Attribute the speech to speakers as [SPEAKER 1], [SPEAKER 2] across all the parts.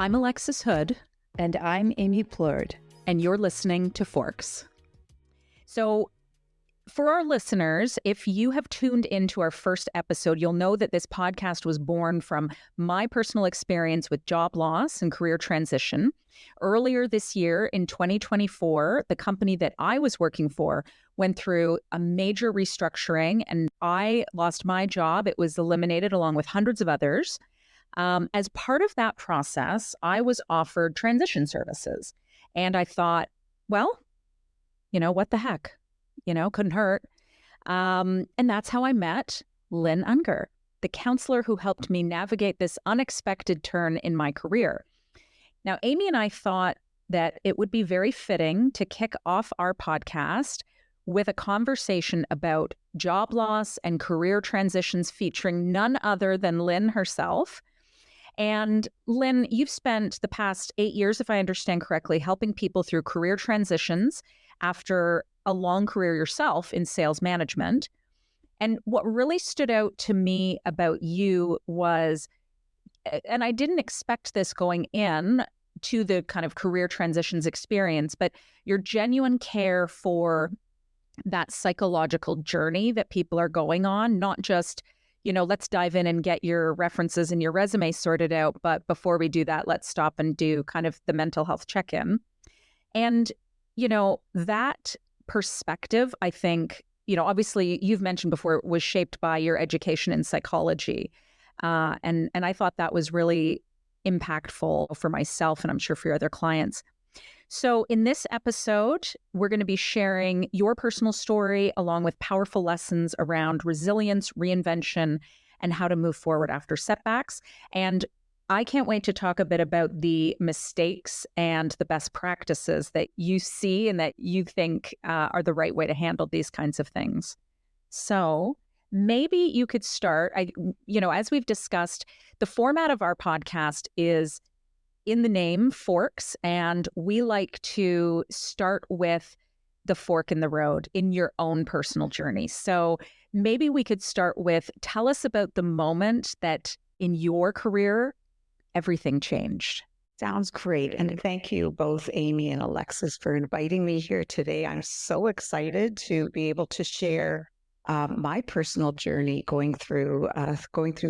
[SPEAKER 1] I'm Alexis Hood.
[SPEAKER 2] And I'm Amie Plourde.
[SPEAKER 1] And you're listening to Forks. So, for our listeners, if you have tuned into our first episode, you'll know that this podcast was born from my personal experience with job loss and career transition. Earlier this year, in 2024, the company that I was working for went through a major restructuring and I lost my job. It was eliminated along with hundreds of others. As part of that process, I was offered transition services. And I thought, well, what the heck? Couldn't hurt. And that's how I met Lynn Unger, the counselor who helped me navigate this unexpected turn in my career. Now, Amie and I thought that it would be very fitting to kick off our podcast with a conversation about job loss and career transitions featuring none other than Lynn herself. And Lynn, you've spent the past 8 years, if I understand correctly, helping people through career transitions after a long career yourself in sales management. And what really stood out to me about you was, and I didn't expect this going in to the kind of career transitions experience, but your genuine care for that psychological journey that people are going on, not just let's dive in and get your references and your resume sorted out. But before we do that, let's stop and do kind of the mental health check-in. And, that perspective, I think, obviously you've mentioned before, was shaped by your education in psychology. And I thought that was really impactful for myself and I'm sure for your other clients. So in this episode, we're going to be sharing your personal story along with powerful lessons around resilience, reinvention, and how to move forward after setbacks. And I can't wait to talk a bit about the mistakes and the best practices that you see and that you think are the right way to handle these kinds of things. So maybe you could start, as we've discussed, the format of our podcast is in the name, Forks, and we like to start with the fork in the road in your own personal journey. So maybe we could start with, tell us about the moment that in your career, everything changed.
[SPEAKER 2] Sounds great. And thank you both, Amie and Alexis, for inviting me here today. I'm so excited to be able to share my personal journey going through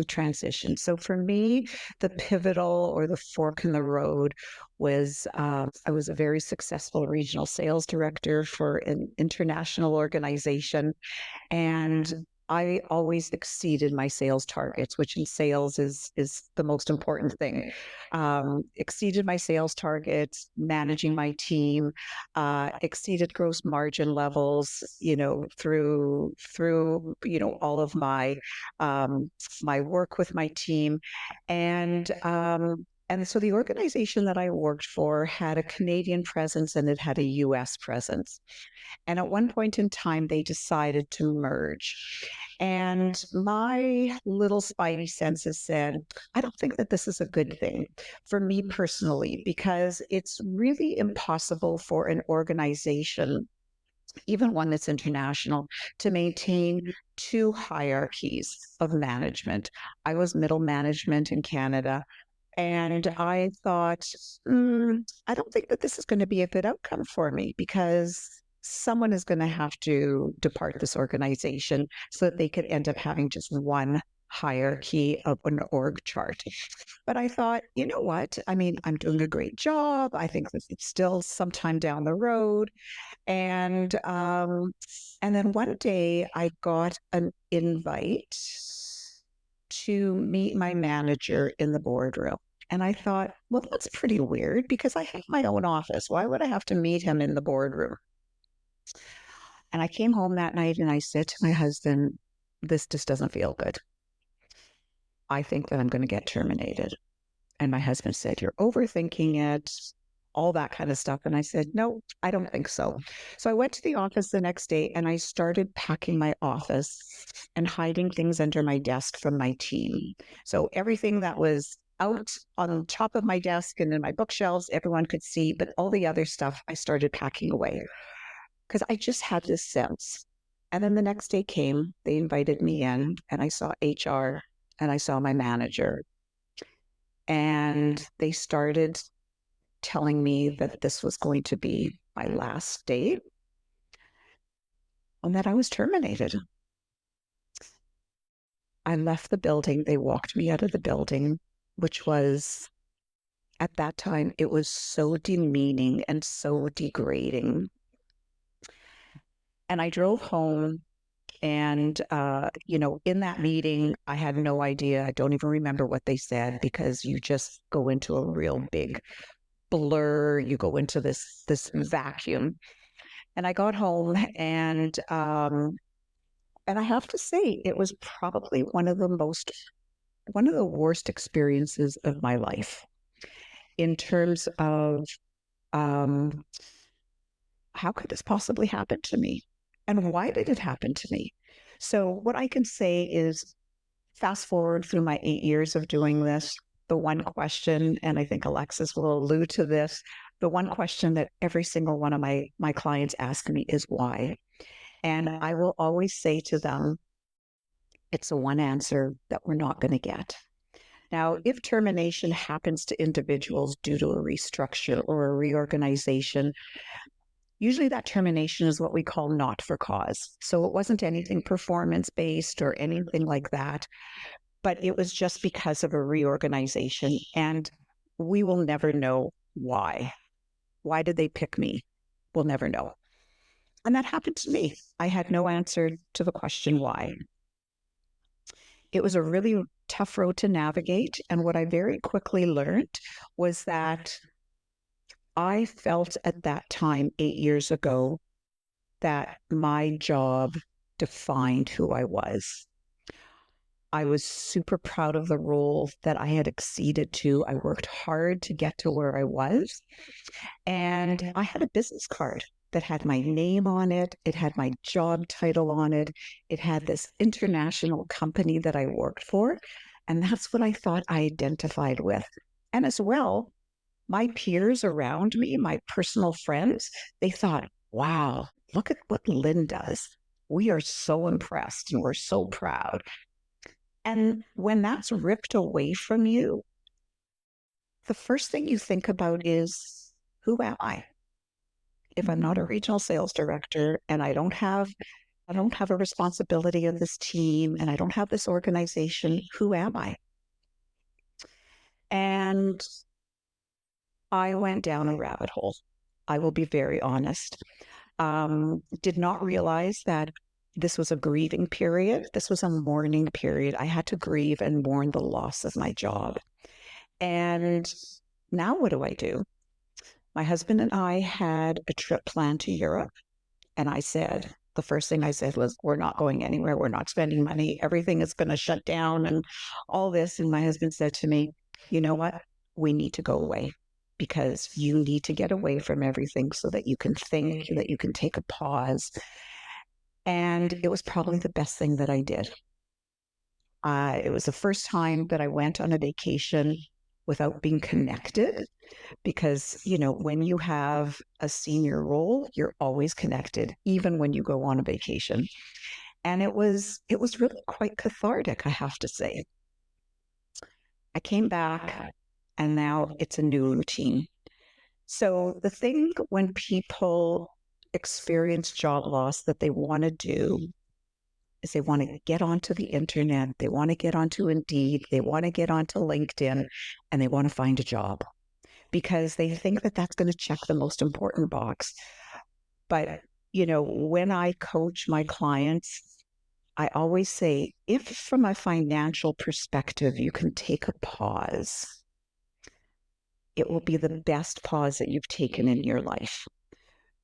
[SPEAKER 2] transition. So for me, the pivotal or the fork in the road was I was a very successful regional sales director for an international organization, and I always exceeded my sales targets, which in sales is the most important thing. Exceeded my sales targets, managing my team, exceeded gross margin levels, through all of my my work with my team, and so the organization that I worked for had a Canadian presence and it had a US presence. And at one point in time, they decided to merge. And my little spidey senses said, I don't think that this is a good thing for me personally, because it's really impossible for an organization, even one that's international, to maintain two hierarchies of management. I was middle management in Canada. And I thought, I don't think that this is going to be a good outcome for me, because someone is going to have to depart this organization so that they could end up having just one hierarchy of an org chart. But I thought, you know what? I mean, I'm doing a great job. I think that it's still sometime down the road. And then one day I got an invite to meet my manager in the boardroom. And I thought, well, that's pretty weird because I have my own office. Why would I have to meet him in the boardroom? And I came home that night and I said to my husband, this just doesn't feel good. I think that I'm going to get terminated. And my husband said, you're overthinking it, all that kind of stuff. And I said, no, I don't think so. So I went to the office the next day and I started packing my office and hiding things under my desk from my team. So everything that was out on top of my desk and in my bookshelves, everyone could see, but all the other stuff I started packing away because I just had this sense. And then the next day came, they invited me in and I saw HR and I saw my manager. And they started telling me that this was going to be my last day and that I was terminated. I left the building. They walked me out of the building, which was, at that time, it was so demeaning and so degrading. And I drove home. And, in that meeting, I had no idea. I don't even remember what they said because you just go into a real big blur. You go into this vacuum. And I got home and I have to say, it was probably one of the worst experiences of my life in terms of um, how could this possibly happen to me? And why did it happen to me? So, what I can say is, fast forward through my 8 years of doing this, the one question, and I think Alexis will allude to this, the one question that every single one of my clients ask me is why? And I will always say to them, it's a one answer that we're not going to get. Now, if termination happens to individuals due to a restructure or a reorganization, usually that termination is what we call not for cause. So it wasn't anything performance-based or anything like that, but it was just because of a reorganization. And we will never know why. Why did they pick me? We'll never know. And that happened to me. I had no answer to the question why. It was a really tough road to navigate. And what I very quickly learned was that I felt at that time, 8 years ago, that my job defined who I was. I was super proud of the role that I had acceded to. I worked hard to get to where I was. And I had a business card that had my name on it. It had my job title on it. It had this international company that I worked for. And that's what I thought I identified with. And as well, my peers around me, my personal friends, they thought, wow, look at what Lynn does. We are so impressed and we're so proud. And when that's ripped away from you, the first thing you think about is, who am I? If I'm not a regional sales director and I don't have a responsibility of this team and I don't have this organization, who am I? And I went down a rabbit hole. I will be very honest. Did not realize that this was a grieving period. This was a mourning period. I had to grieve and mourn the loss of my job. And now what do? My husband and I had a trip planned to Europe. And the first thing I said was, we're not going anywhere. We're not spending money. Everything is going to shut down and all this. And my husband said to me, you know what? We need to go away because you need to get away from everything so that you can think, that you can take a pause. And it was probably the best thing that I did. It was the first time that I went on a vacation without being connected because, when you have a senior role, you're always connected, even when you go on a vacation. And it was really quite cathartic, I have to say. I came back and now it's a new routine. So the thing when people experience job loss that they want to do is they want to get onto the internet, they want to get onto Indeed, they want to get onto LinkedIn, and they want to find a job because they think that that's going to check the most important box. But, when I coach my clients, I always say, if from a financial perspective, you can take a pause, it will be the best pause that you've taken in your life.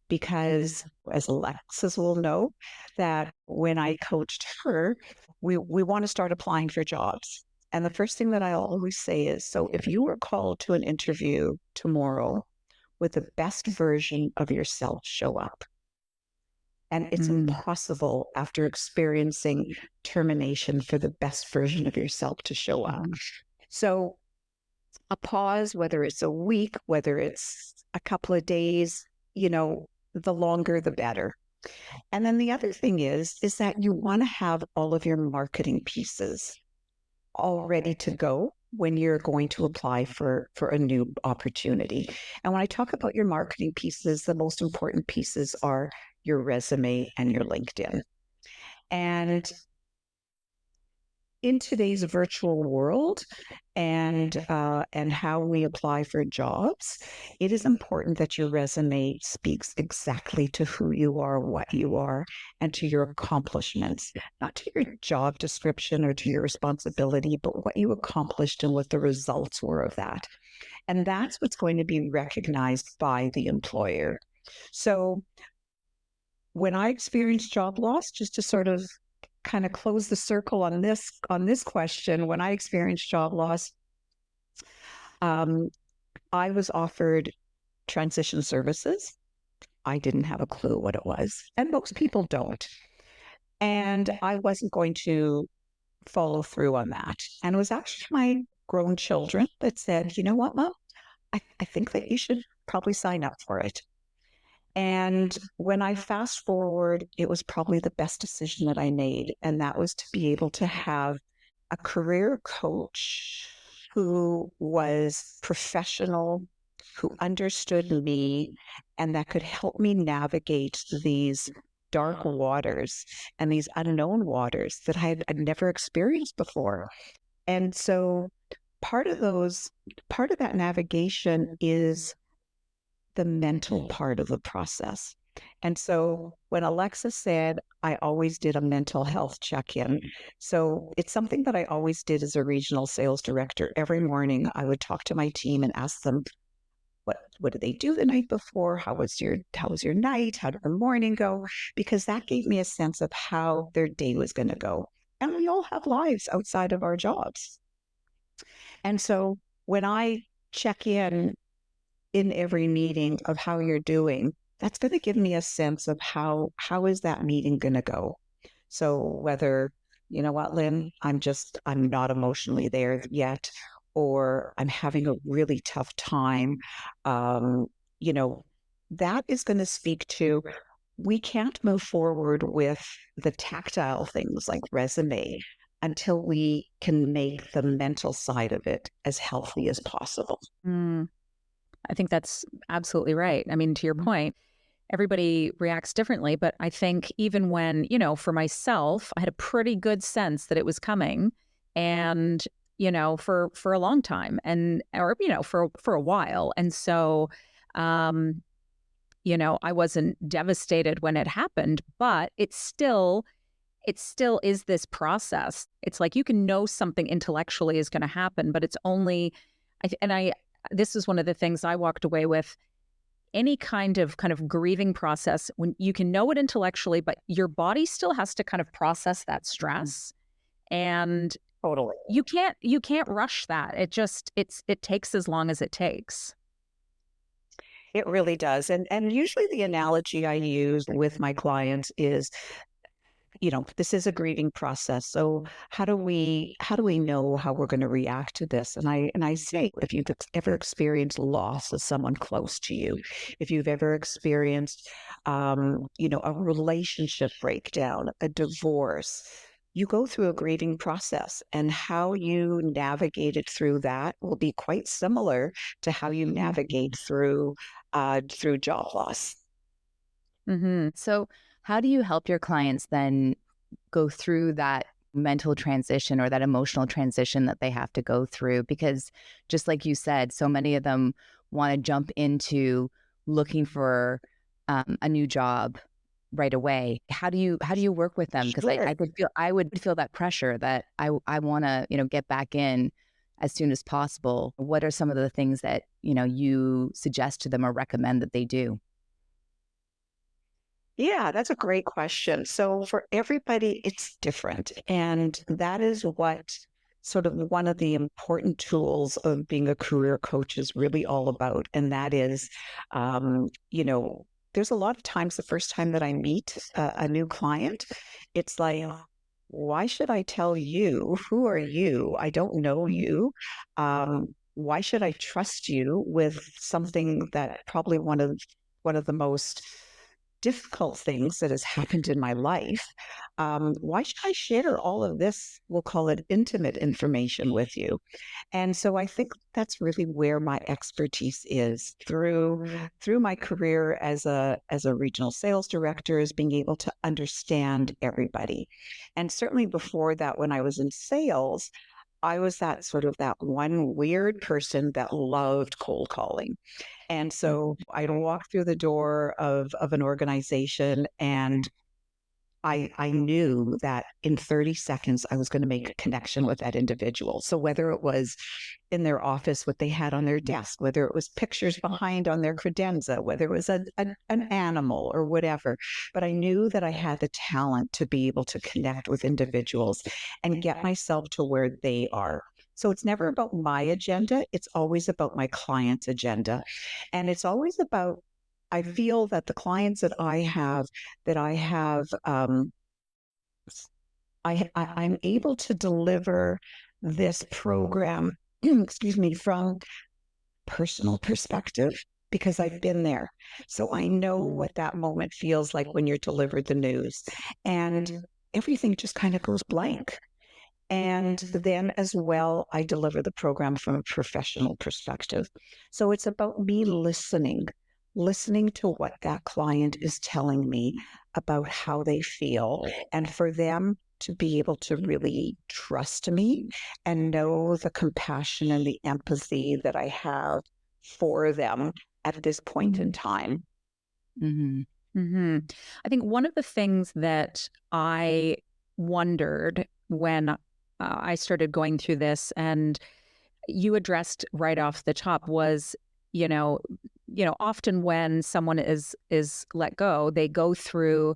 [SPEAKER 2] Because as Alexis will know, that when I coached her, we want to start applying for jobs. And the first thing that I always say is, so if you were called to an interview tomorrow, with the best version of yourself show up. And it's impossible after experiencing termination for the best version of yourself to show up. So a pause, whether it's a week, whether it's a couple of days, the longer, the better. And then the other thing is that you want to have all of your marketing pieces all ready to go when you're going to apply for a new opportunity. And when I talk about your marketing pieces, the most important pieces are your resume and your LinkedIn. And in today's virtual world and how we apply for jobs, it is important that your resume speaks exactly to who you are, what you are, and to your accomplishments, not to your job description or to your responsibility, but what you accomplished and what the results were of that. And that's what's going to be recognized by the employer. So when I experienced job loss, just to sort of kind of close the circle on this question, when I experienced job loss, um, I was offered transition services. I didn't have a clue what it was, and most people don't. And I wasn't going to follow through on that. And it was actually my grown children that said, you know what, Mom, I think that you should probably sign up for it. And when I fast forward, it was probably the best decision that I made. And that was to be able to have a career coach who was professional, who understood me, and that could help me navigate these dark waters and these unknown waters that I'd never experienced before. And so part of that navigation is the mental part of the process. And so when Alexis said, I always did a mental health check-in. So it's something that I always did as a regional sales director. Every morning I would talk to my team and ask them, what did they do the night before? How was your night? How did the morning go? Because that gave me a sense of how their day was going to go. And we all have lives outside of our jobs. And so when I check in every meeting of how you're doing, that's going to give me a sense of how is that meeting going to go. So whether, you know what, Lynn, I'm not emotionally there yet, or I'm having a really tough time, you know, that is going to speak to, we can't move forward with the tactile things like resume until we can make the mental side of it as healthy as possible.
[SPEAKER 1] Mm, I think that's absolutely right. I mean, to your point, everybody reacts differently, but I think even when, for myself, I had a pretty good sense that it was coming and, for a long time or for a while. And so, I wasn't devastated when it happened, but it still is this process. It's like you can know something intellectually is going to happen, but it's only, this is one of the things I walked away with. Any kind of grieving process, when you can know it intellectually, but your body still has to kind of process that stress, and
[SPEAKER 2] Totally.
[SPEAKER 1] you can't rush that. It takes as long as it takes.
[SPEAKER 2] It really does. And usually the analogy I use with my clients is, this is a grieving process. So how do we know how we're going to react to this? And I say, if you've ever experienced loss of someone close to you, if you've ever experienced, a relationship breakdown, a divorce, you go through a grieving process, and how you navigated through that will be quite similar to how you navigate through job loss.
[SPEAKER 3] Mm-hmm. So how do you help your clients then go through that mental transition or that emotional transition that they have to go through? Because just like you said, so many of them want to jump into looking for a new job right away. How do you work with them? Because
[SPEAKER 2] Sure.
[SPEAKER 3] I would feel that pressure that I want to, get back in as soon as possible. What are some of the things that, you suggest to them or recommend that they do?
[SPEAKER 2] Yeah, that's a great question. So for everybody, it's different. And that is what sort of one of the important tools of being a career coach is really all about. And that is, there's a lot of times the first time that I meet a new client, it's like, why should I tell you? Who are you? I don't know you. Why should I trust you with something that probably one of the most difficult things that has happened in my life, why should I share all of this, we'll call it intimate information with you? And so I think that's really where my expertise is through my career as a regional sales director, is being able to understand everybody. And certainly before that, when I was in sales, I was that sort of that one weird person that loved cold calling. And so I'd walk through the door of an organization, and I knew that in 30 seconds, I was going to make a connection with that individual. So whether it was in their office, what they had on their desk, whether it was pictures behind on their credenza, whether it was an animal or whatever, but I knew that I had the talent to be able to connect with individuals and get myself to where they are. So it's never about my agenda. It's always about my client's agenda. And it's always about, I feel that the clients that I have, I'm able to deliver this program, excuse me, from personal perspective, because I've been there. So I know what that moment feels like when you're delivered the news, and everything just kind of goes blank. And then as well, I deliver the program from a professional perspective. So it's about me listening to what that client is telling me about how they feel, and for them to be able to really trust me and know the compassion and the empathy that I have for them at this point in time.
[SPEAKER 3] Mm-hmm.
[SPEAKER 1] Mm-hmm. I think one of the things that I wondered when I started going through this, and you addressed right off the top, was, often when someone is let go, they go through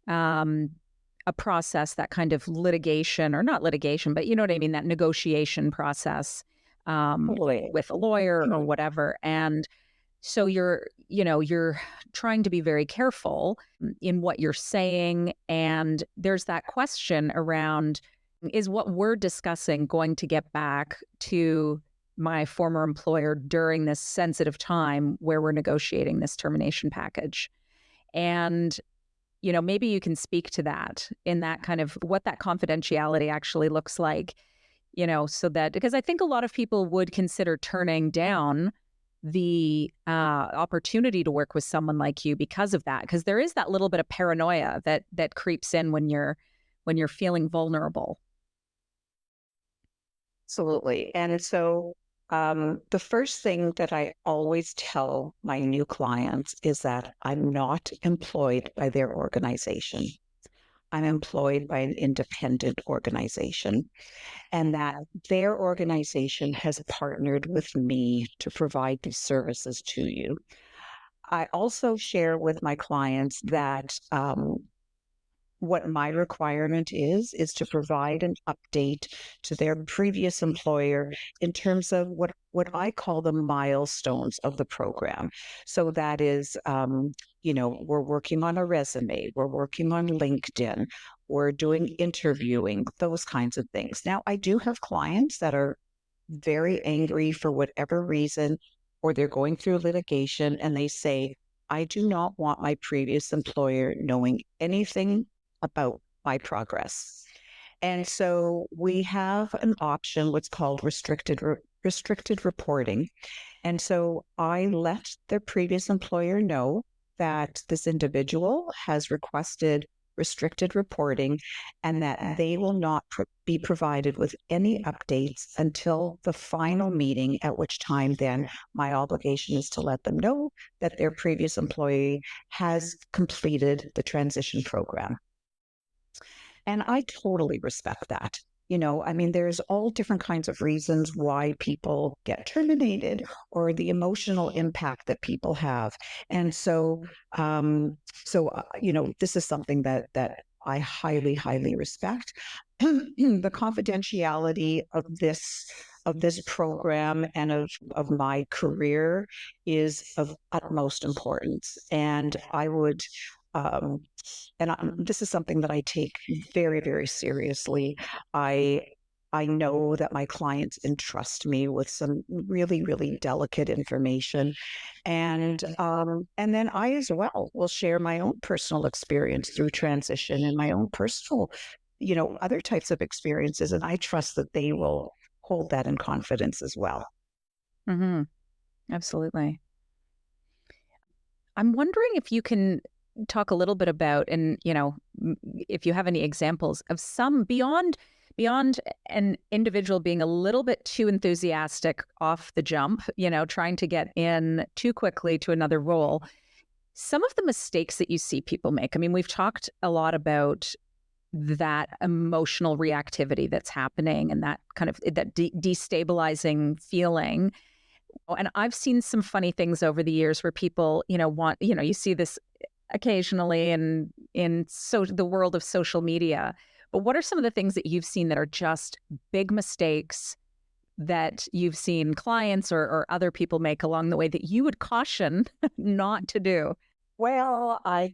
[SPEAKER 1] a process, that kind of litigation, or not litigation, but you know what I mean, that negotiation process with a lawyer or whatever. And so you're trying to be very careful in what you're saying. And there's that question around, is what we're discussing going to get back to my former employer during this sensitive time where we're negotiating this termination package? And, maybe you can speak to that, in that kind of what that confidentiality actually looks like, so that, because I think a lot of people would consider turning down the opportunity to work with someone like you because of that, because there is that little bit of paranoia that creeps in when you're feeling vulnerable.
[SPEAKER 2] Absolutely. And so the first thing that I always tell my new clients is that I'm not employed by their organization. I'm employed by an independent organization, and that their organization has partnered with me to provide these services to you. I also share with my clients that what my requirement is to provide an update to their previous employer in terms of what I call the milestones of the program. So that is, we're working on a resume, we're working on LinkedIn, we're doing interviewing, those kinds of things. Now, I do have clients that are very angry for whatever reason, or they're going through litigation, and they say, I do not want my previous employer knowing anything about my progress. And so we have an option, what's called restricted reporting. And so I let their previous employer know that this individual has requested restricted reporting, and that they will not be provided with any updates until the final meeting, at which time then my obligation is to let them know that their previous employee has completed the transition program. And I totally respect that. There's all different kinds of reasons why people get terminated, or the emotional impact that people have. And so, this is something that I highly, highly respect. The confidentiality of this program and of my career is of utmost importance. And I would, this is something that I take very, very seriously. I I know that my clients entrust me with some really, really delicate information. And then I as well will share my own personal experience through transition and my own personal, other types of experiences. And I trust that they will hold that in confidence as well.
[SPEAKER 1] Mm-hmm. Absolutely. I'm wondering if you can talk a little bit about, and if you have any examples of some beyond an individual being a little bit too enthusiastic off the jump, trying to get in too quickly to another role. Some of the mistakes that you see people make. I mean, we've talked a lot about that emotional reactivity that's happening and that kind of that destabilizing feeling. And I've seen some funny things over the years where people, you see this occasionally in the world of social media. But what are some of the things that you've seen that are just big mistakes that you've seen clients or other people make along the way that you would caution not to do?
[SPEAKER 2] Well, I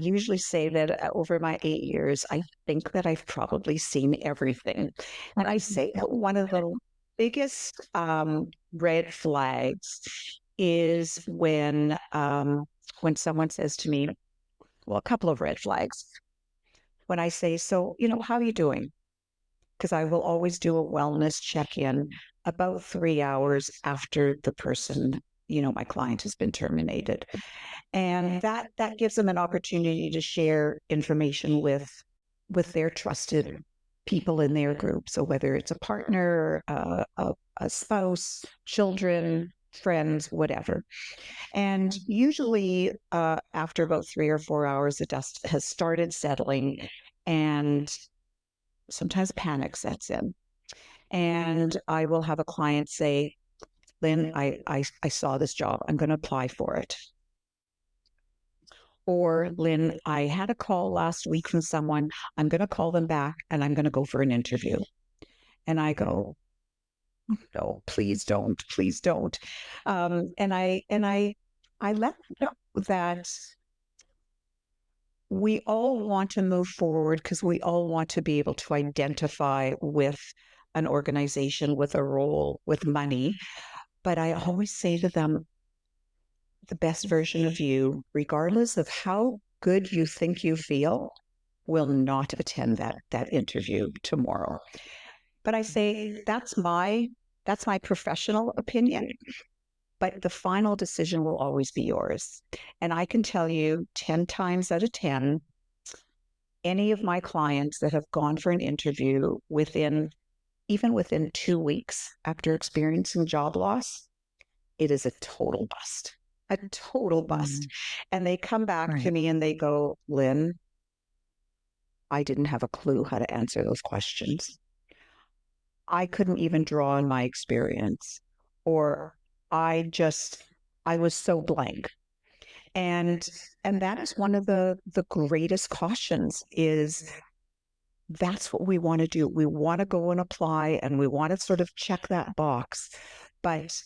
[SPEAKER 2] usually say that over my 8 years, I think that I've probably seen everything. And I say that one of the biggest red flags is when someone says to me, well, a couple of red flags. When I say, so, how are you doing? Because I will always do a wellness check-in about 3 hours after the person, my client has been terminated. And that gives them an opportunity to share information with their trusted people in their group. So whether it's a partner, a spouse, children, friends, whatever. And usually after about 3 or 4 hours, the dust has started settling and sometimes panic sets in. And I will have a client say, Lynn, I saw this job. I'm going to apply for it. Or, Lynn, I had a call last week from someone. I'm going to call them back and I'm going to go for an interview. And I go, no, please don't, please don't. And I let them know that we all want to move forward because we all want to be able to identify with an organization, with a role, with money. But I always say to them, the best version of you, regardless of how good you think you feel, will not attend that interview tomorrow. But I say that's my professional opinion, but the final decision will always be yours. And I can tell you 10 times out of 10, any of my clients that have gone for an interview even within 2 weeks after experiencing job loss, it is a total bust. A total bust. And they come back to me and they go, Lynn, I didn't have a clue how to answer those questions. I couldn't even draw on my experience, or I was so blank. And that is one of the greatest cautions is that's what we want to do. We want to go and apply and we want to sort of check that box, but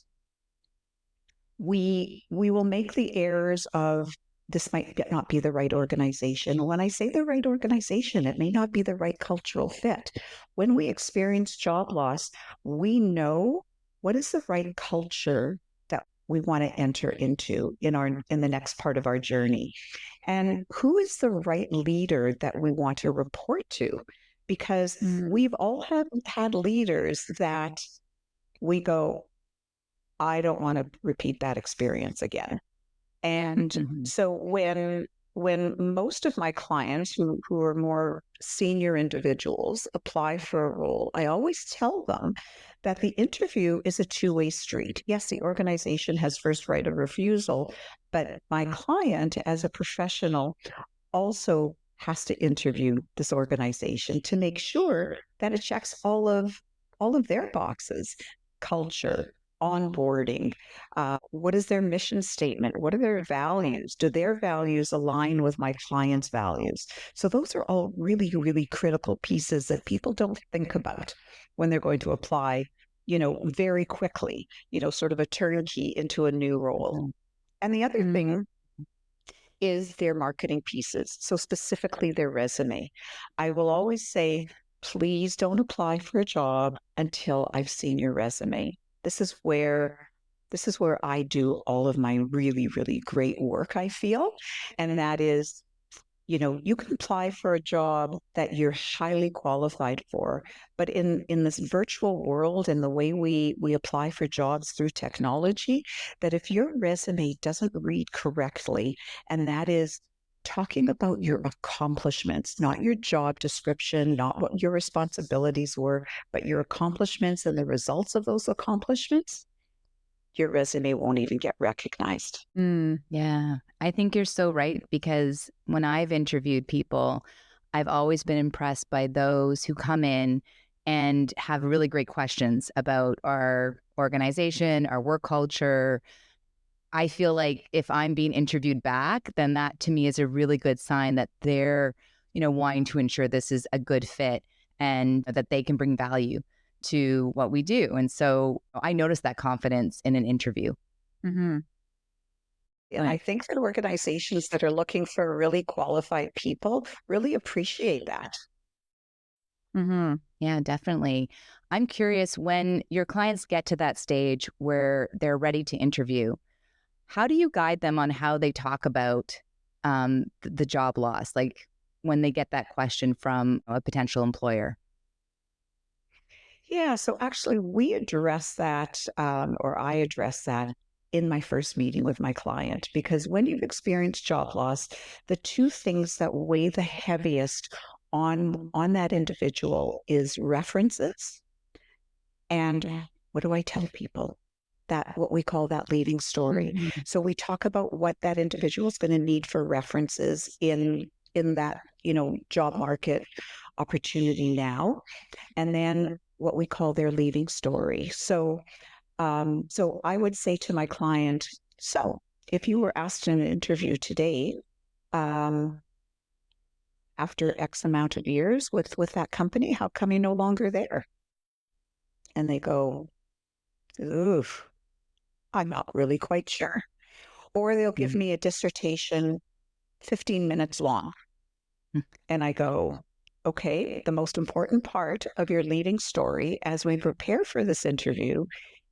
[SPEAKER 2] we will make the errors of this might not be the right organization. When I say the right organization, it may not be the right cultural fit. When we experience job loss, we know what is the right culture that we want to enter into in the next part of our journey. And who is the right leader that we want to report to? Because we've all had leaders that we go, I don't want to repeat that experience again. And so when most of my clients who are more senior individuals apply for a role, I always tell them that the interview is a two-way street. Yes, the organization has first right of refusal, but my client as a professional also has to interview this organization to make sure that it checks all of their boxes: culture, onboarding, what is their mission statement? What are their values? Do their values align with my client's values? So those are all really, really critical pieces that people don't think about when they're going to apply, very quickly, sort of a turnkey into a new role. And the other thing is their marketing pieces. So specifically their resume. I will always say, please don't apply for a job until I've seen your resume. This is where I do all of my really, really great work, I feel. And that is, you can apply for a job that you're highly qualified for, but in this virtual world and the way we apply for jobs through technology, that if your resume doesn't read correctly, and that is talking about your accomplishments, not your job description, not what your responsibilities were, but your accomplishments and the results of those accomplishments, your resume won't even get recognized.
[SPEAKER 3] Yeah, I think you're so right, because when I've interviewed people, I've always been impressed by those who come in and have really great questions about our organization, our work culture. I feel like if I'm being interviewed back, then that to me is a really good sign that they're, wanting to ensure this is a good fit and that they can bring value to what we do. And so I noticed that confidence in an interview.
[SPEAKER 1] Mm-hmm.
[SPEAKER 2] And I think that organizations that are looking for really qualified people really appreciate that.
[SPEAKER 1] Mm-hmm.
[SPEAKER 3] Yeah, definitely. I'm curious, when your clients get to that stage where they're ready to interview, how do you guide them on how they talk about the job loss? Like when they get that question from a potential employer?
[SPEAKER 2] Yeah, so actually, we address that, or I address that in my first meeting with my client, because when you've experienced job loss, the two things that weigh the heaviest on that individual is references and what do I tell people? That what we call that leading story.
[SPEAKER 3] Mm-hmm.
[SPEAKER 2] So we talk about what that individual is going to need for references in that job market opportunity now, and then what we call their leaving story. So so I would say to my client, so if you were asked in an interview today, um, after X amount of years with that company, how come you're no longer there? And they go, oof, I'm not really quite sure. Or they'll give me a dissertation 15 minutes long. And I go, okay, the most important part of your leading story as we prepare for this interview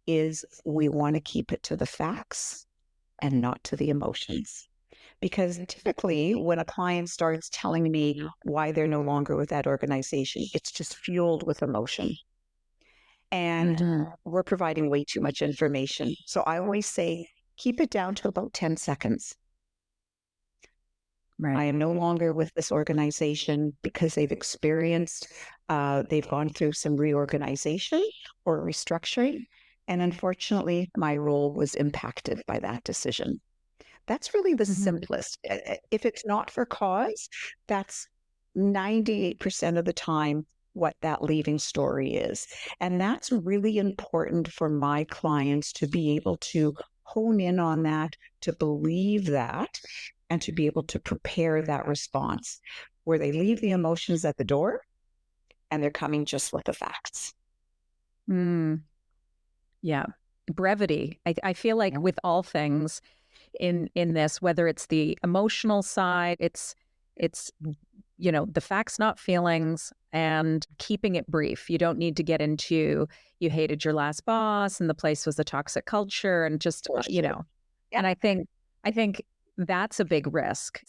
[SPEAKER 2] is we want to keep it to the facts and not to the emotions. Because typically, when a client starts telling me why they're no longer with that organization, it's just fueled with emotion. And we're providing way too much information. So I always say, keep it down to about 10 seconds.
[SPEAKER 1] Right.
[SPEAKER 2] I am no longer with this organization because they've gone through some reorganization or restructuring. And unfortunately, my role was impacted by that decision. That's really the simplest. If it's not for cause, that's 98% of the time what that leaving story is. And that's really important for my clients to be able to hone in on that, to believe that, and to be able to prepare that response where they leave the emotions at the door and they're coming just with the facts.
[SPEAKER 1] Yeah. Brevity. I feel like with all things in this, whether it's the emotional side, it's the facts, not feelings, and keeping it brief. You don't need to get into you hated your last boss and the place was a toxic culture and just And I think that's a big risk.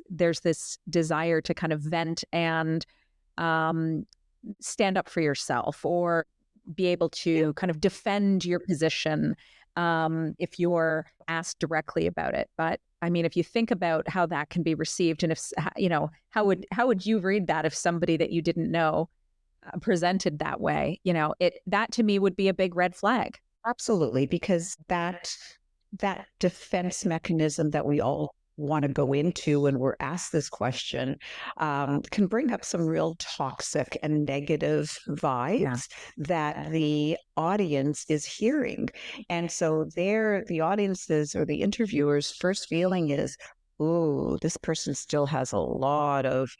[SPEAKER 1] There's this desire to kind of vent and stand up for yourself or be able to kind of defend your position if you're asked directly about it. But I mean, if you think about how that can be received, and if how would you read that if somebody that you didn't know presented that way? That to me would be a big red flag.
[SPEAKER 2] Absolutely, because that defense mechanism that we all want to go into when we're asked this question can bring up some real toxic and negative vibes that the audience is hearing. And so the audience's or the interviewer's first feeling is, oh, this person still has a lot of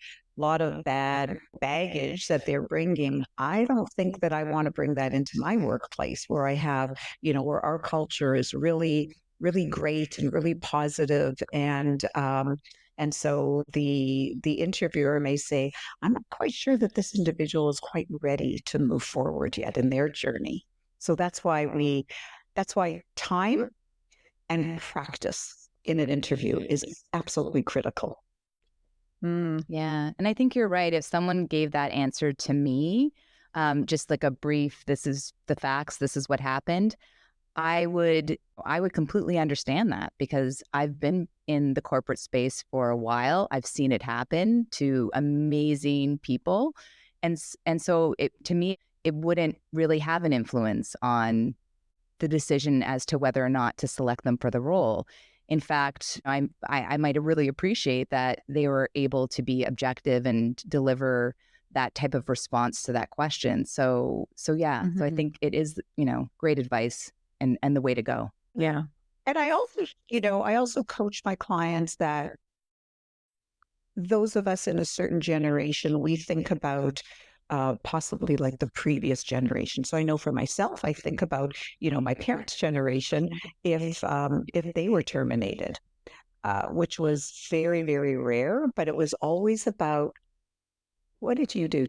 [SPEAKER 2] bad baggage that they're bringing. I don't think that I want to bring that into my workplace where I have, where our culture is really, really great and really positive and And so the interviewer may say, I'm not quite sure that this individual is quite ready to move forward yet in their journey. So that's why time and practice in an interview is absolutely critical.
[SPEAKER 3] Yeah. And I think you're right. If someone gave that answer to me, just like a brief, this is the facts, this is what happened, I would completely understand that, because I've been in the corporate space for a while. I've seen it happen to amazing people. And so to me, it wouldn't really have an influence on the decision as to whether or not to select them for the role. In fact, I might really appreciate that they were able to be objective and deliver that type of response to that question. So yeah. So I think it is, great advice and the way to go.
[SPEAKER 2] Yeah. And I also coach my clients that those of us in a certain generation, we think about possibly like the previous generation. So I know for myself, I think about, my parents' generation, if they were terminated, which was very, very rare, but it was always about, what did you do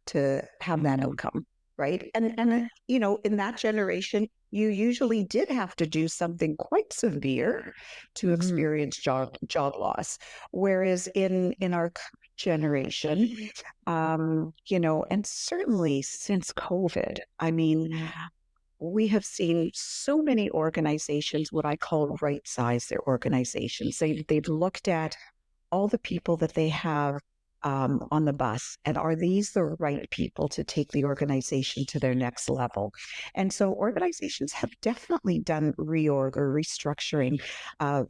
[SPEAKER 2] to have that outcome? Right. And in that generation, you usually did have to do something quite severe to experience job loss. Whereas in our generation, and certainly since COVID, I mean, we have seen so many organizations, what I call right size their organizations. They've looked at all the people that they have on the bus, and are these the right people to take the organization to their next level? And so organizations have definitely done reorg or restructuring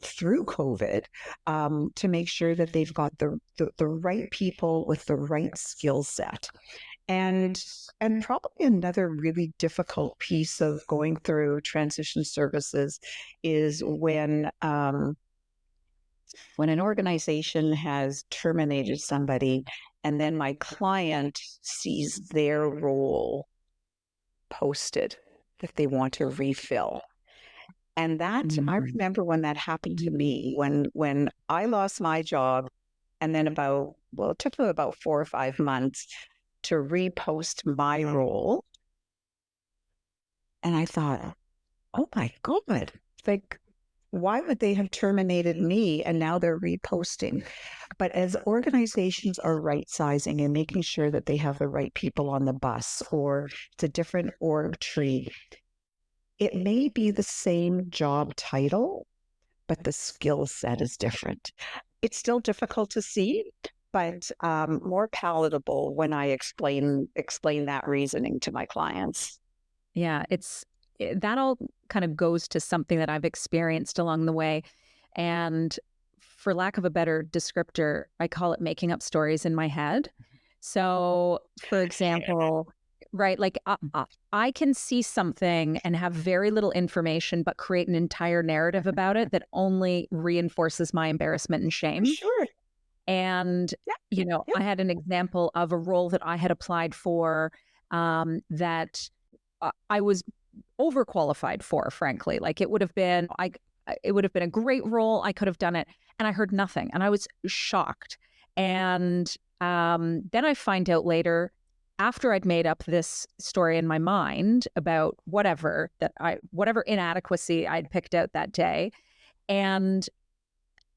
[SPEAKER 2] through COVID to make sure that they've got the right people with the right skill set. And probably another really difficult piece of going through transition services is when an organization has terminated somebody, and then my client sees their role posted that they want to refill. And that, I remember when that happened to me, when I lost my job, and then it took me about 4 or 5 months to repost my role. And I thought, oh my God, like, why would they have terminated me and now they're reposting? But as organizations are right sizing and making sure that they have the right people on the bus, or it's a different org tree, it may be the same job title, but the skill set is different. It's still difficult to see, but more palatable when I explain that reasoning to my clients.
[SPEAKER 1] Yeah, that all kind of goes to something that I've experienced along the way. And for lack of a better descriptor, I call it making up stories in my head. So, for example, right, like I can see something and have very little information, but create an entire narrative about it that only reinforces my embarrassment and shame.
[SPEAKER 2] Sure.
[SPEAKER 1] And, I had an example of a role that I had applied for that I was overqualified for, frankly. Like it would have been a great role. I could have done it. And I heard nothing. And I was shocked. And then I find out later, after I'd made up this story in my mind about whatever inadequacy I'd picked out that day. And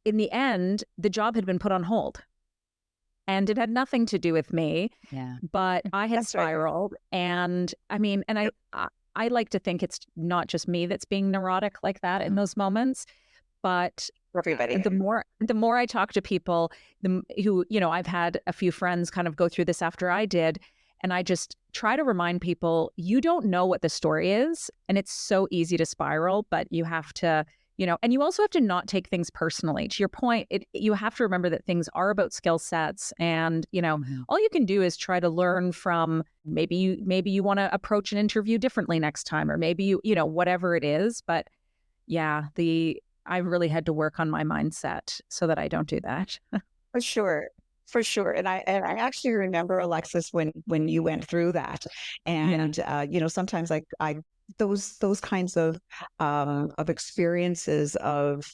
[SPEAKER 1] in the end, the job had been put on hold. And it had nothing to do with me.
[SPEAKER 3] Yeah.
[SPEAKER 1] But I had spiraled. Right. And I like to think it's not just me that's being neurotic like that in those moments, but
[SPEAKER 2] everybody.
[SPEAKER 1] The more I talk to people who, I've had a few friends kind of go through this after I did, and I just try to remind people, you don't know what the story is, and it's so easy to spiral, but you have to, and you also have to not take things personally. To your point, you have to remember that things are about skill sets, and all you can do is try to learn from. Maybe you want to approach an interview differently next time, or maybe you whatever it is. But yeah, I really had to work on my mindset so that I don't do that.
[SPEAKER 2] For sure. And I actually remember, Alexis, when you went through that, and sometimes I those kinds of experiences of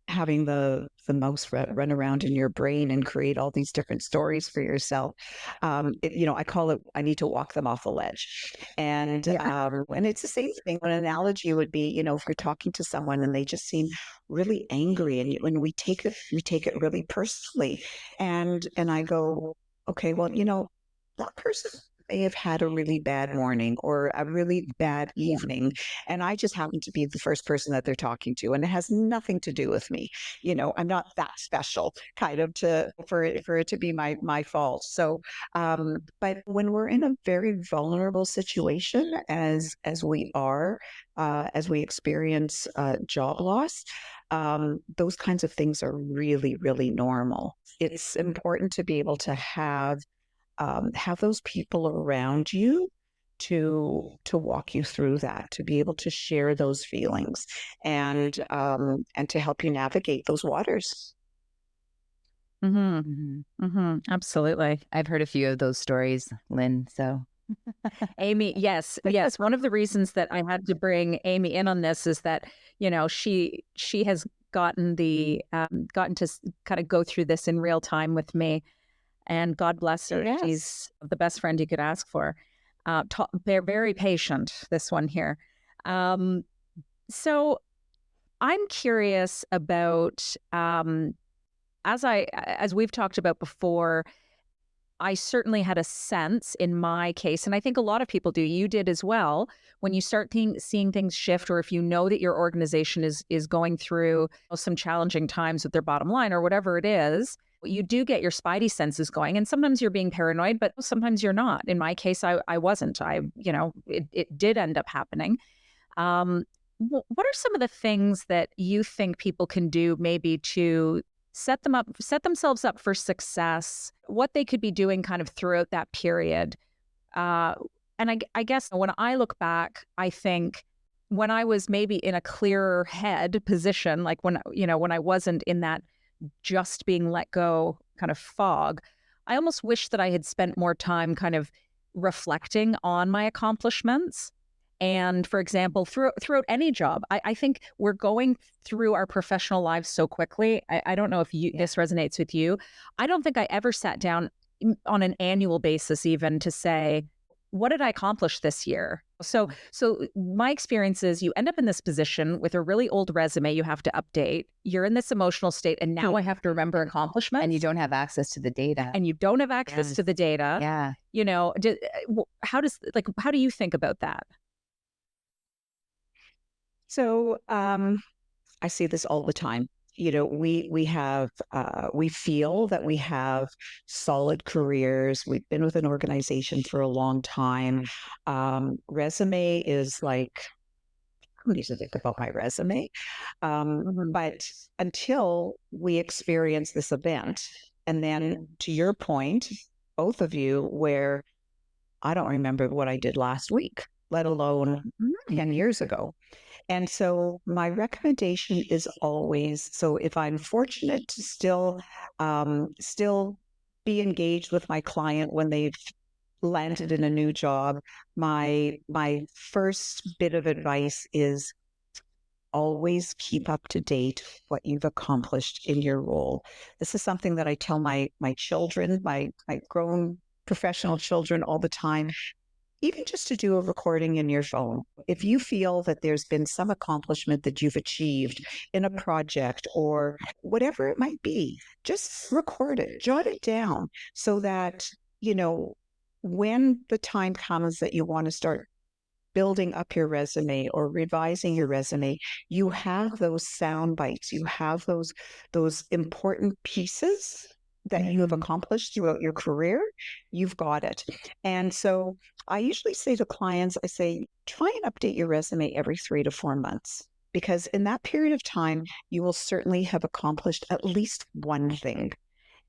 [SPEAKER 2] having the mouse run around in your brain and create all these different stories for yourself. I call it, I need to walk them off the ledge. And it's the same thing. An analogy would be, if you're talking to someone and they just seem really angry, and when we take it really personally, and I go, okay, well, that person may have had a really bad morning or a really bad evening, and I just happen to be the first person that they're talking to, and it has nothing to do with me. I'm not that special, kind of, for it to be my fault. So, but when we're in a very vulnerable situation, as we are, as we experience job loss, those kinds of things are really, really normal. It's important to be able to have those people around you to walk you through that, to be able to share those feelings, and to help you navigate those waters.
[SPEAKER 1] Absolutely.
[SPEAKER 3] I've heard a few of those stories, Lynn. So,
[SPEAKER 1] Amie, yes. One of the reasons that I had to bring Amie in on this is that, she has gotten to kind of go through this in real time with me. And God bless her.
[SPEAKER 2] Yes.
[SPEAKER 1] She's the best friend you could ask for. They're very patient, this one here. So I'm curious about, as we've talked about before, I certainly had a sense in my case, and I think a lot of people do, you did as well, when you start seeing things shift, or if you know that your organization is going through some challenging times with their bottom line or whatever it is, you do get your spidey senses going, and sometimes you're being paranoid, but sometimes you're not. In my case, I wasn't. It did end up happening. What are some of the things that you think people can do maybe to set themselves up for success, what they could be doing kind of throughout that period? And I guess when I look back, I think when I was maybe in a clearer head position, like when I wasn't in that just being let go kind of fog, I almost wish that I had spent more time kind of reflecting on my accomplishments. And for example, throughout any job, I think we're going through our professional lives so quickly. I don't know if this resonates with you. I don't think I ever sat down on an annual basis even to say, what did I accomplish this year? So my experience is you end up in this position with a really old resume you have to update. You're in this emotional state, and now I have to remember accomplishments.
[SPEAKER 3] and you don't have access to the data.
[SPEAKER 1] And you don't have access to the data.
[SPEAKER 3] Yeah.
[SPEAKER 1] How do you think about that?
[SPEAKER 2] So I see this all the time. We feel that we have solid careers. We've been with an organization for a long time. Resume is like, I need to think about my resume. But until we experience this event, and then to your point, both of you, where I don't remember what I did last week, let alone 10 years ago. And so my recommendation is always, so if I'm fortunate to still be engaged with my client when they've landed in a new job, my first bit of advice is always keep up to date what you've accomplished in your role. This is something that I tell my children, my grown professional children, all the time. Even just to do a recording in your phone. If you feel that there's been some accomplishment that you've achieved in a project or whatever it might be, just record it, jot it down, so that, when the time comes that you want to start building up your resume or revising your resume, you have those sound bites, you have those important pieces that you have accomplished throughout your career. You've got it. And so I usually say to clients, I say, try and update your resume every 3 to 4 months, because in that period of time, you will certainly have accomplished at least one thing.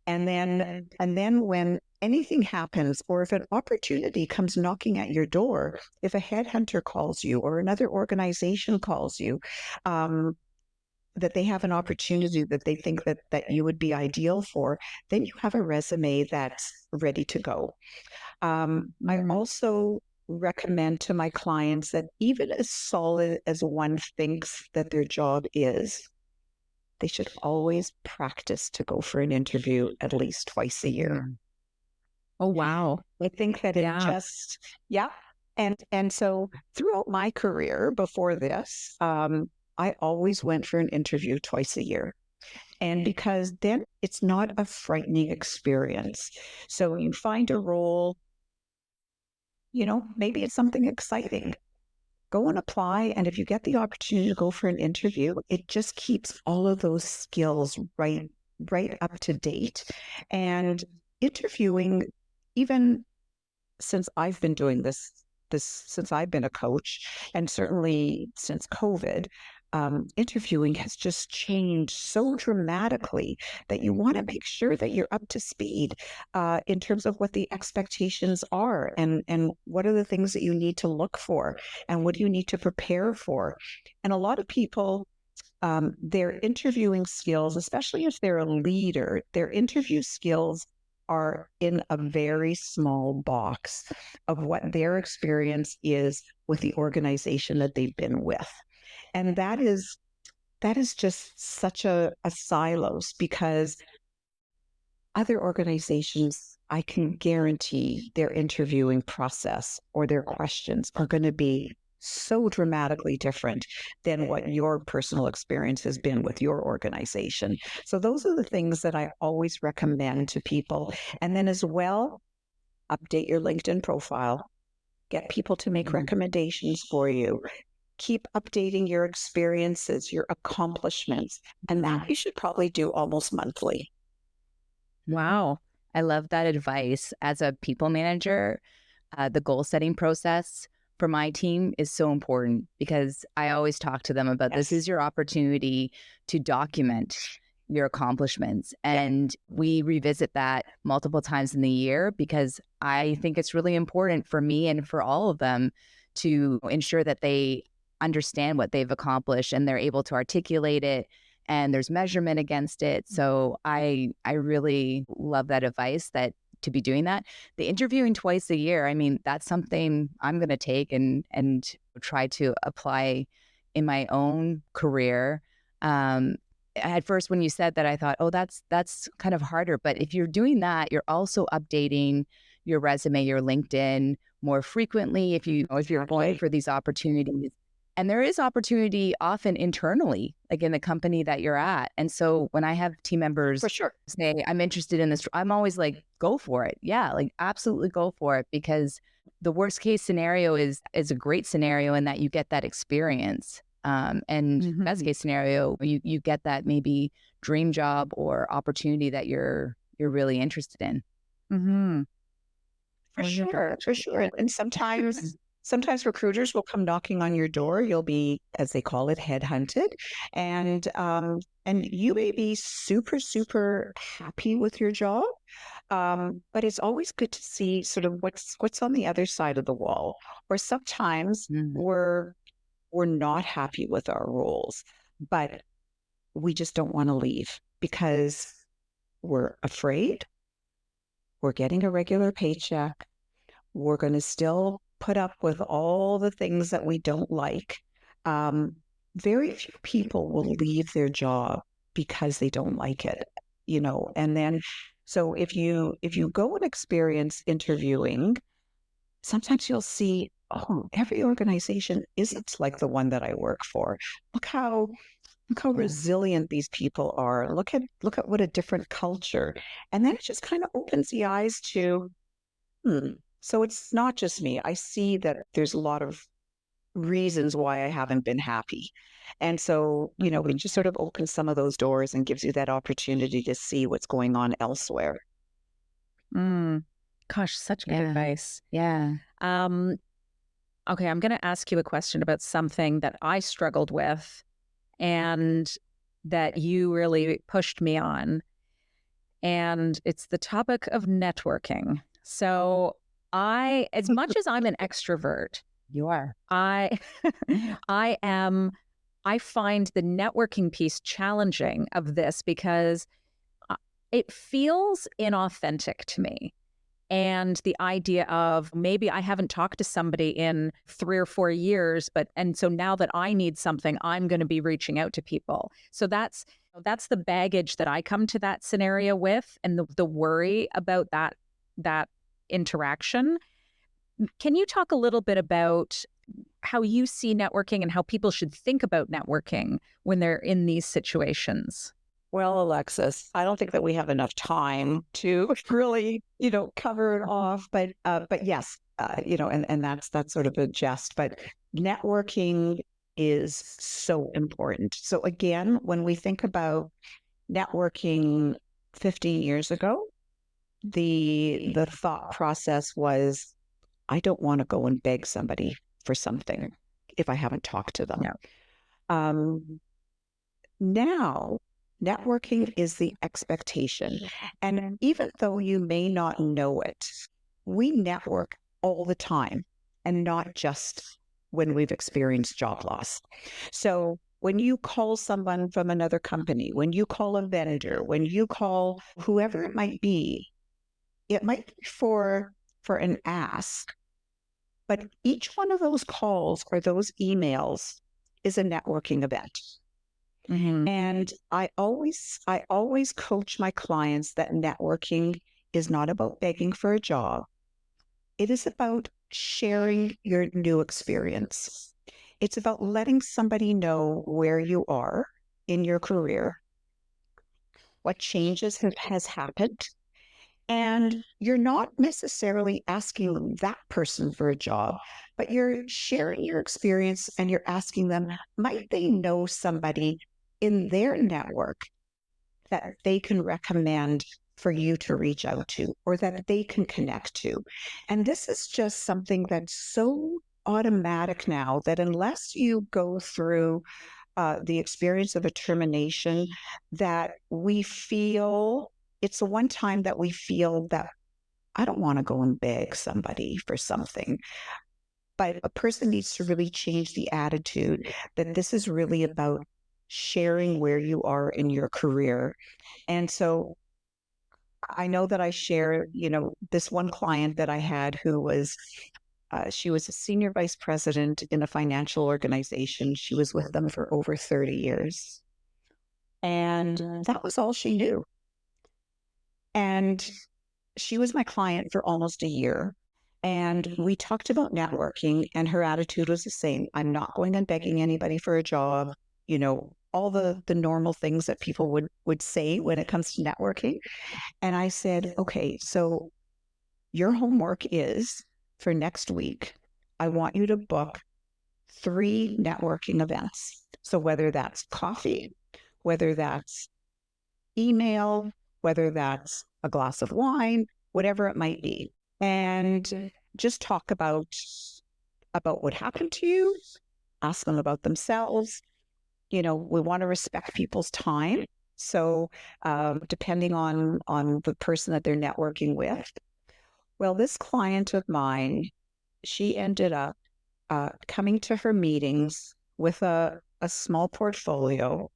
[SPEAKER 2] And then when anything happens, or if an opportunity comes knocking at your door, if a headhunter calls you or another organization calls you, that they have an opportunity that they think that you would be ideal for, then you have a resume that's ready to go. I also recommend to my clients that even as solid as one thinks that their job is, they should always practice to go for an interview at least twice a year.
[SPEAKER 1] Oh, wow.
[SPEAKER 2] I think that it just, And so throughout my career before this, I always went for an interview twice a year. And because then it's not a frightening experience. So you find a role, maybe it's something exciting. Go and apply. And if you get the opportunity to go for an interview, it just keeps all of those skills right up to date. And interviewing, even since I've been doing this since I've been a coach, and certainly since COVID, interviewing has just changed so dramatically that you want to make sure that you're up to speed in terms of what the expectations are, and what are the things that you need to look for, and what do you need to prepare for. And a lot of people, their interviewing skills, especially if they're a leader, their interview skills are in a very small box of what their experience is with the organization that they've been with. And that is just such a silos, because other organizations, I can guarantee their interviewing process or their questions are going to be so dramatically different than what your personal experience has been with your organization. So those are the things that I always recommend to people. And then as well, update your LinkedIn profile, get people to make recommendations for you, keep updating your experiences, your accomplishments, and that you should probably do almost monthly.
[SPEAKER 3] Wow. I love that advice. As a people manager, the goal setting process for my team is so important, because I always talk to them about this is your opportunity to document your accomplishments. And we revisit that multiple times in the year, because I think it's really important for me and for all of them to ensure that they understand what they've accomplished and they're able to articulate it, and there's measurement against it. So I really love that advice, that to be doing that. The interviewing twice a year, I mean, that's something I'm going to take and try to apply in my own career. At first, when you said that, I thought, oh, that's kind of harder. But if you're doing that, you're also updating your resume, your LinkedIn more frequently if you're going for these opportunities. And there is opportunity often internally, like in the company that you're at. And so when I have team members say, I'm interested in this, I'm always like, go for it. Yeah, like absolutely go for it, because the worst case scenario is a great scenario in that you get that experience. And best case scenario, you get that maybe dream job or opportunity that you're really interested in.
[SPEAKER 2] For sure. And sometimes recruiters will come knocking on your door. You'll be, as they call it, headhunted, and you may be super, super happy with your job. But it's always good to see sort of what's on the other side of the wall. Or sometimes we're not happy with our roles, but we just don't want to leave because we're afraid. We're getting a regular paycheck. We're going to still put up with all the things that we don't like. Very few people will leave their job because they don't like it, and then, so if you go and experience interviewing, sometimes you'll see, oh, every organization isn't like the one that I work for. Look how resilient these people are. Look at what a different culture. And then it just kind of opens the eyes to, so it's not just me. I see that there's a lot of reasons why I haven't been happy. And so, it just sort of opens some of those doors and gives you that opportunity to see what's going on elsewhere.
[SPEAKER 1] Gosh, such good advice.
[SPEAKER 3] Yeah.
[SPEAKER 1] Okay, I'm going to ask you a question about something that I struggled with and that you really pushed me on. And it's the topic of networking. So as much as I'm an extrovert,
[SPEAKER 3] You are.
[SPEAKER 1] I find the networking piece challenging of this because it feels inauthentic to me. And the idea of maybe I haven't talked to somebody in 3 or 4 years, and so now that I need something, I'm going to be reaching out to people. So that's the baggage that I come to that scenario with, and the worry about that interaction. Can you talk a little bit about how you see networking and how people should think about networking when they're in these situations?
[SPEAKER 2] Well, Alexis, I don't think that we have enough time to really, cover it off. But yes, and that's sort of a jest. But networking is so important. So again, when we think about networking 15 years ago, the thought process was, I don't want to go and beg somebody for something if I haven't talked to them.
[SPEAKER 1] Yeah.
[SPEAKER 2] Now, networking is the expectation. And even though you may not know it, we network all the time and not just when we've experienced job loss. So when you call someone from another company, when you call a vendor, when you call whoever it might be for an ask, but each one of those calls or those emails is a networking event.
[SPEAKER 1] Mm-hmm.
[SPEAKER 2] And I always coach my clients that networking is not about begging for a job. It is about sharing your new experience. It's about letting somebody know where you are in your career, what changes has happened. And you're not necessarily asking that person for a job, but you're sharing your experience and you're asking them, might they know somebody in their network that they can recommend for you to reach out to or that they can connect to? And this is just something that's so automatic now that unless you go through the experience of a termination, that we feel it's the one time that we feel that I don't want to go and beg somebody for something. But a person needs to really change the attitude that this is really about sharing where you are in your career. And so I know that I share, this one client that I had who was, she was a senior vice president in a financial organization. She was with them for over 30 years. And that was all she knew. And she was my client for almost a year. And we talked about networking, and her attitude was the same. I'm not going and begging anybody for a job, all the normal things that people would say when it comes to networking. And I said, okay, so your homework is for next week, I want you to book 3 networking events. So whether that's coffee, whether that's email, whether that's a glass of wine, whatever it might be, and just talk about what happened to you, ask them about themselves. We want to respect people's time. So depending on the person that they're networking with. Well, this client of mine, she ended up coming to her meetings with a small portfolio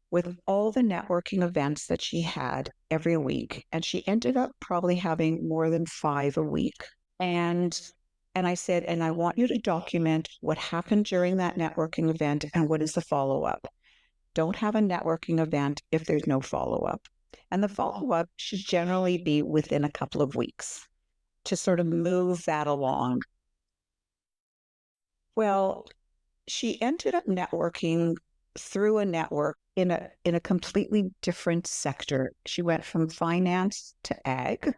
[SPEAKER 2] with all the networking events that she had every week. And she ended up probably having more than 5 a week. And I said, and I want you to document what happened during that networking event and what is the follow-up. Don't have a networking event if there's no follow-up. And the follow-up should generally be within a couple of weeks to sort of move that along. Well, she ended up networking through a network in a completely different sector. She went from finance to ag.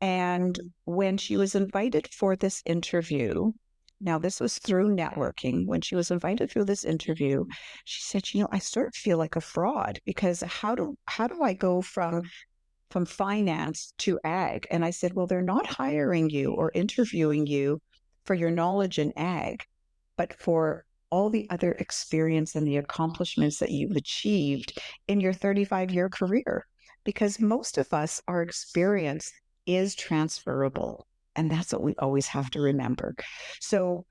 [SPEAKER 2] And when she was invited for this interview, now this was through networking. When she was invited for this interview, she said, I sort of feel like a fraud because how do I go from finance to ag? And I said, well, they're not hiring you or interviewing you for your knowledge in ag, but for all the other experience and the accomplishments that you've achieved in your 35-year career. Because most of us, our experience is transferable. And that's what we always have to remember. So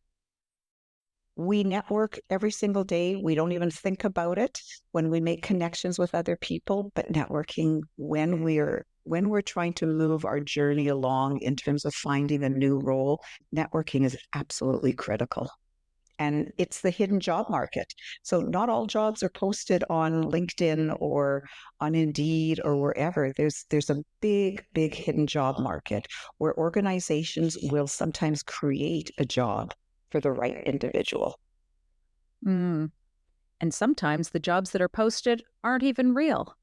[SPEAKER 2] we network every single day. We don't even think about it when we make connections with other people, but networking when we're when we're trying to move our journey along in terms of finding a new role, networking is absolutely critical. And it's the hidden job market. So not all jobs are posted on LinkedIn or on Indeed or wherever. There's a big, big hidden job market where organizations will sometimes create a job for the right individual.
[SPEAKER 1] Mm. And sometimes the jobs that are posted aren't even real.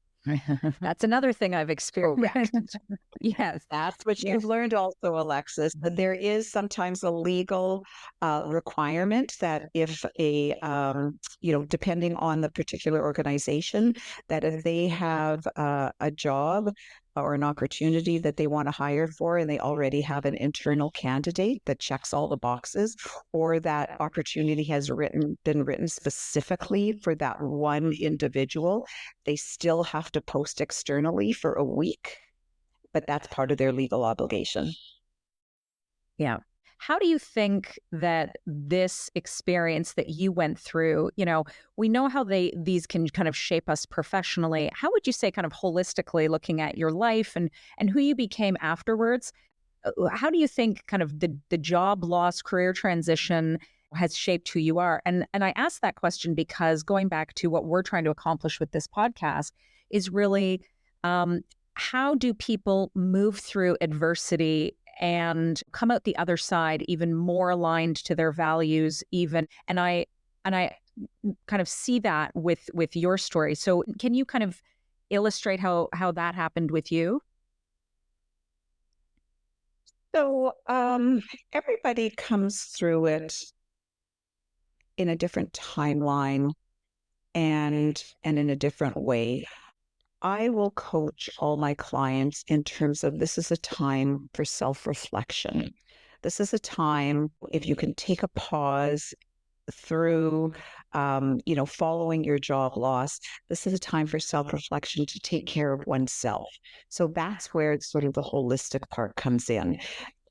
[SPEAKER 1] That's another thing I've experienced. Yes.
[SPEAKER 2] That's what you've learned also, Alexis. That there is sometimes a legal requirement that if depending on the particular organization, that if they have a job or an opportunity that they want to hire for and they already have an internal candidate that checks all the boxes, or that opportunity has been written specifically for that one individual, they still have to post externally for a week. But that's part of their legal obligation.
[SPEAKER 1] Yeah. How do you think that this experience that you went through, we know how these can kind of shape us professionally. How would you say, kind of holistically, looking at your life and who you became afterwards, how do you think kind of the job loss, career transition has shaped who you are? And I ask that question because going back to what we're trying to accomplish with this podcast is really how do people move through adversity and come out the other side even more aligned to their values and I kind of see that with your story. So can you kind of illustrate how that happened with you?
[SPEAKER 2] So everybody comes through it in a different timeline and in a different way. I will coach all my clients in terms of this is a time for self-reflection. This is a time, if you can take a pause through, following your job loss, this is a time for self-reflection to take care of oneself. So that's where sort of the holistic part comes in.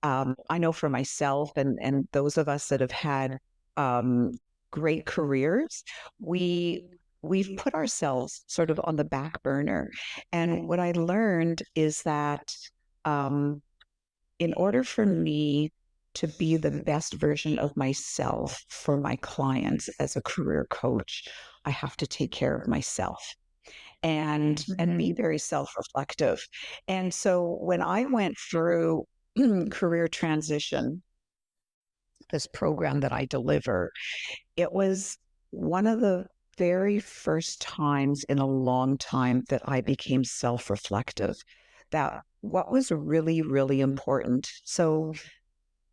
[SPEAKER 2] I know for myself and those of us that have had great careers, we've put ourselves sort of on the back burner. And what I learned is that in order for me to be the best version of myself for my clients as a career coach, I have to take care of myself and be very self-reflective. And so when I went through career transition, this program that I deliver, it was one of the very first times in a long time that I became self-reflective, that what was really, really important. So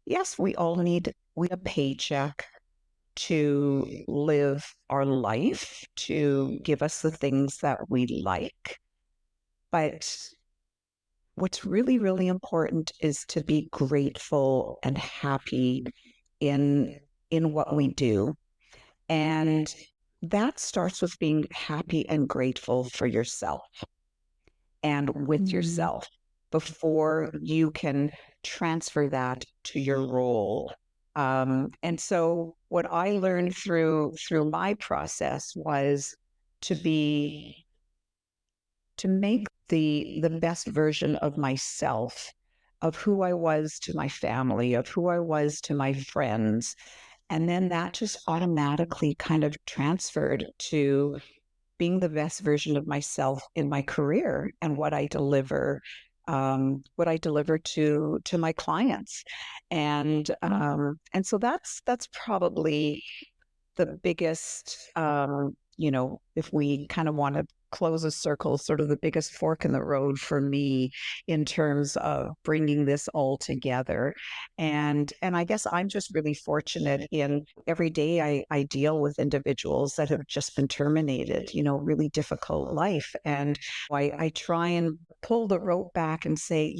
[SPEAKER 2] yes, we all need a paycheck to live our life, to give us the things that we like. But what's really, really important is to be grateful and happy in what we do. And that starts with being happy and grateful for yourself and with yourself before you can transfer that to your role. And so what I learned through my process was to make the best version of myself, of who I was to my family, of who I was to my friends. And then that just automatically kind of transferred to being the best version of myself in my career and what I deliver to my clients. And so that's probably the biggest, if we kind of want to close a circle, sort of the biggest fork in the road for me in terms of bringing this all together. And I guess I'm just really fortunate in every day I deal with individuals that have just been terminated, really difficult life. And I try and pull the rope back and say,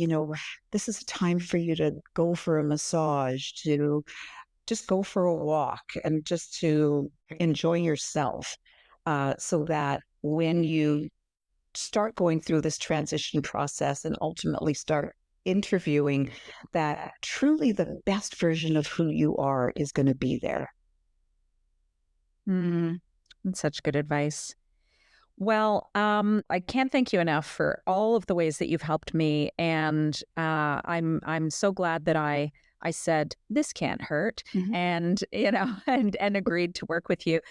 [SPEAKER 2] this is a time for you to go for a massage, to just go for a walk and just to enjoy yourself, so that when you start going through this transition process and ultimately start interviewing, that truly the best version of who you are is going to be there.
[SPEAKER 1] That's such good advice. Well, I can't thank you enough for all of the ways that you've helped me, and I'm so glad that I said this can't hurt,
[SPEAKER 3] Mhm.
[SPEAKER 1] and and agreed to work with you.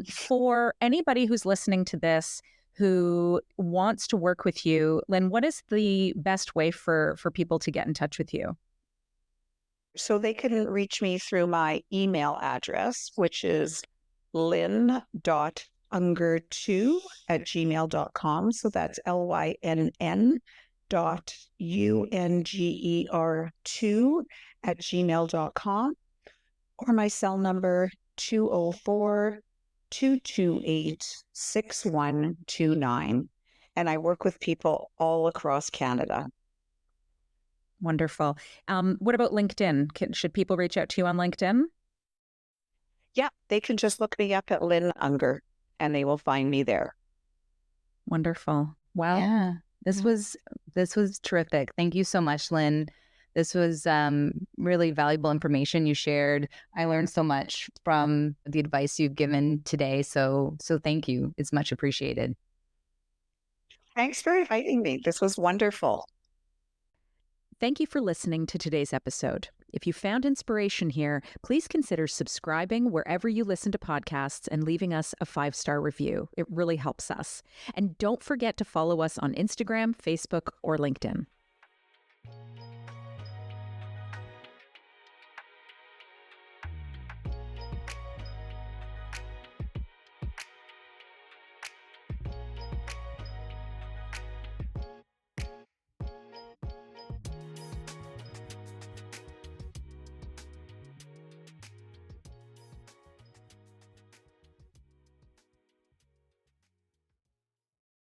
[SPEAKER 1] For anybody who's listening to this who wants to work with you, Lynn, what is the best way for people to get in touch with you?
[SPEAKER 2] So they can reach me through my email address, which is lynn.unger2@gmail.com. So that's LYNN .UNGER2@gmail.com, or my cell number 204-228-6129. And I work with people all across Canada.
[SPEAKER 1] Wonderful. What about LinkedIn? Should people reach out to you on LinkedIn?
[SPEAKER 2] Yeah, they can just look me up at Lynn Unger and they will find me there.
[SPEAKER 1] Wonderful. Well,
[SPEAKER 3] Yeah. This
[SPEAKER 2] Yeah.
[SPEAKER 3] was terrific. Thank you so much, Lynn. This was really valuable information you shared. I learned so much from the advice you've given today. So thank you. It's much appreciated.
[SPEAKER 2] Thanks for inviting me. This was wonderful.
[SPEAKER 1] thank you for listening to today's episode. If you found inspiration here, please consider subscribing wherever you listen to podcasts and leaving us a 5-star review. It really helps us. And don't forget to follow us on Instagram, Facebook, or LinkedIn.